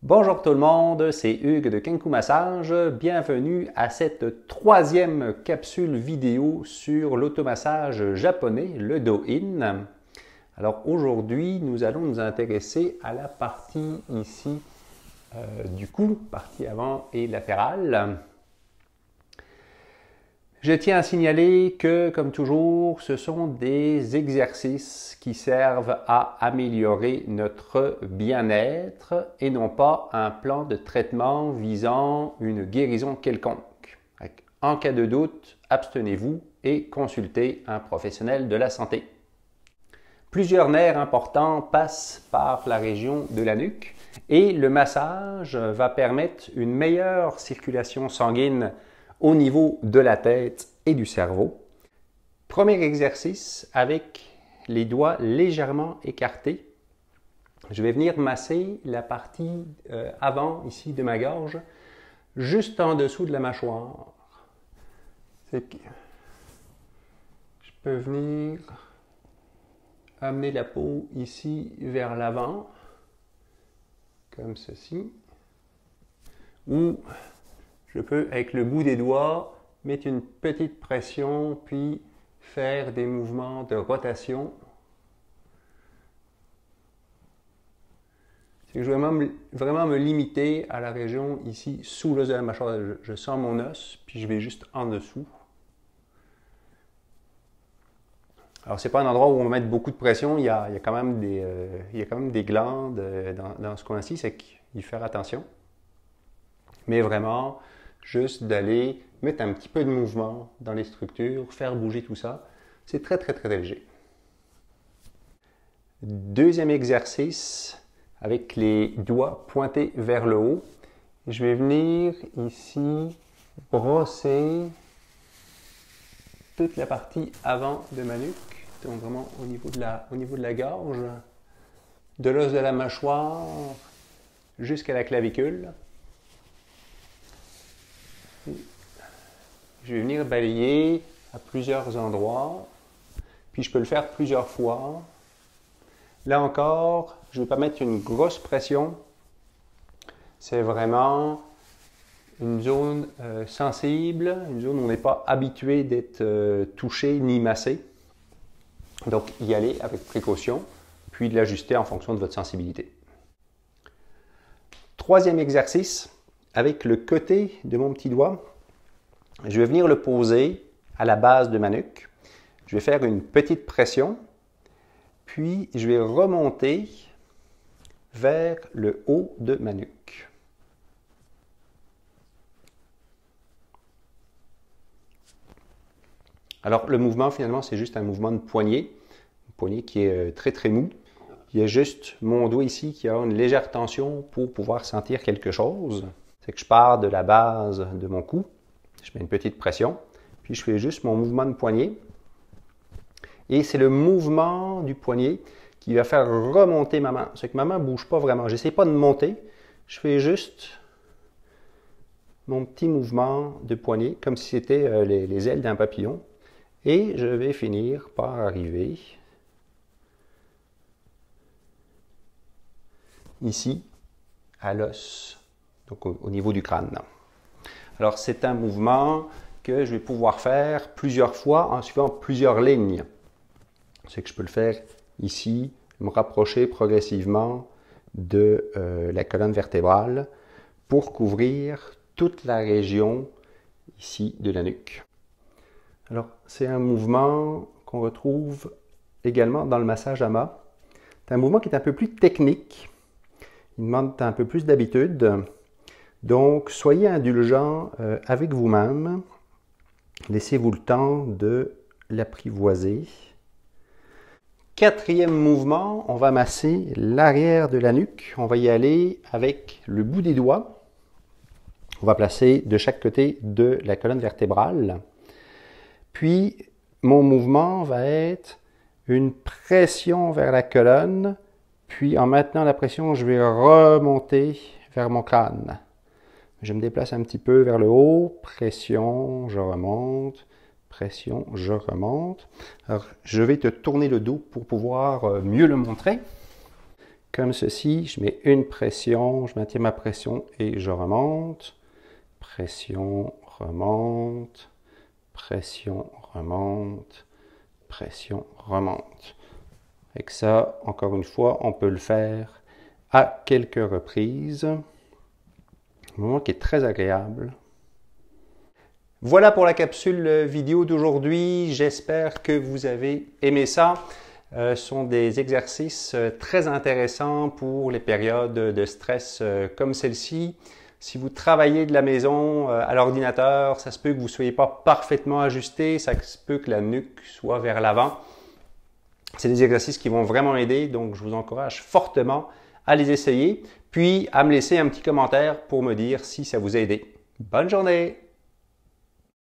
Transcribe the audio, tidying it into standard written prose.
Bonjour tout le monde, c'est Hugues de Kenku Massage. Bienvenue à cette troisième capsule vidéo sur l'automassage japonais, le Do-In. Alors aujourd'hui, nous allons nous intéresser à la partie ici du cou, partie avant et latérale. Je tiens à signaler que, comme toujours, ce sont des exercices qui servent à améliorer notre bien-être et non pas un plan de traitement visant une guérison quelconque. En cas de doute, abstenez-vous et consultez un professionnel de la santé. Plusieurs nerfs importants passent par la région de la nuque et le massage va permettre une meilleure circulation sanguine au niveau de la tête et du cerveau. Premier exercice avec les doigts légèrement écartés. Je vais venir masser la partie avant ici de ma gorge, juste en dessous de la mâchoire. Je peux venir amener la peau ici vers l'avant, comme ceci, ou je peux, avec le bout des doigts, mettre une petite pression, puis faire des mouvements de rotation. Je vais vraiment me limiter à la région ici, sous l'os de la mâchoire. Je sens mon os, puis je vais juste en dessous. Alors, ce n'est pas un endroit où on va mettre beaucoup de pression. Il y a quand même des glandes dans ce coin-ci, c'est qu'il faut faire attention. Mais vraiment, juste d'aller mettre un petit peu de mouvement dans les structures, faire bouger tout ça. C'est très, très, très léger. Deuxième exercice, avec les doigts pointés vers le haut. Je vais venir ici brosser toute la partie avant de ma nuque, donc vraiment au niveau de la gorge, de l'os de la mâchoire jusqu'à la clavicule. Je vais venir balayer à plusieurs endroits, puis je peux le faire plusieurs fois. Là encore, je ne vais pas mettre une grosse pression. C'est vraiment une zone sensible, une zone où on n'est pas habitué d'être touché ni massé. Donc, y aller avec précaution, puis de l'ajuster en fonction de votre sensibilité. Troisième exercice, avec le côté de mon petit doigt, je vais venir le poser à la base de ma nuque. Je vais faire une petite pression, puis je vais remonter vers le haut de ma nuque. Alors, le mouvement, finalement, c'est juste un mouvement de poignet. Un poignet qui est très, très mou. Il y a juste mon doigt ici qui a une légère tension pour pouvoir sentir quelque chose. C'est que je pars de la base de mon cou. Je mets une petite pression, puis je fais juste mon mouvement de poignet. Et c'est le mouvement du poignet qui va faire remonter ma main. C'est que ma main ne bouge pas vraiment. Je n'essaie pas de monter. Je fais juste mon petit mouvement de poignet, comme si c'était les ailes d'un papillon. Et je vais finir par arriver ici, à l'os, donc au niveau du crâne. Alors, c'est un mouvement que je vais pouvoir faire plusieurs fois en suivant plusieurs lignes. C'est que je peux le faire ici, me rapprocher progressivement de la colonne vertébrale pour couvrir toute la région ici de la nuque. Alors, c'est un mouvement qu'on retrouve également dans le massage ama. C'est un mouvement qui est un peu plus technique. Il demande un peu plus d'habitude. Donc, soyez indulgents avec vous-même. Laissez-vous le temps de l'apprivoiser. Quatrième mouvement, on va masser l'arrière de la nuque. On va y aller avec le bout des doigts. On va placer de chaque côté de la colonne vertébrale. Puis, mon mouvement va être une pression vers la colonne. Puis, en maintenant la pression, je vais remonter vers mon crâne. Je me déplace un petit peu vers le haut, pression, je remonte, pression, je remonte. Alors, je vais te tourner le dos pour pouvoir mieux le montrer. comme ceci. Je mets une pression, je maintiens ma pression et je remonte. Pression, remonte, pression, remonte, pression, remonte. Avec ça, encore une fois, on peut le faire à quelques reprises. Un moment qui est très agréable. Voilà pour la capsule vidéo d'aujourd'hui. J'espère que vous avez aimé ça. Ce sont des exercices très intéressants pour les périodes de stress comme celle-ci. Si vous travaillez de la maison à l'ordinateur, ça se peut que vous ne soyez pas parfaitement ajusté, ça se peut que la nuque soit vers l'avant. C'est des exercices qui vont vraiment aider, donc je vous encourage fortement à les essayer, puis à me laisser un petit commentaire pour me dire si ça vous a aidé. Bonne journée!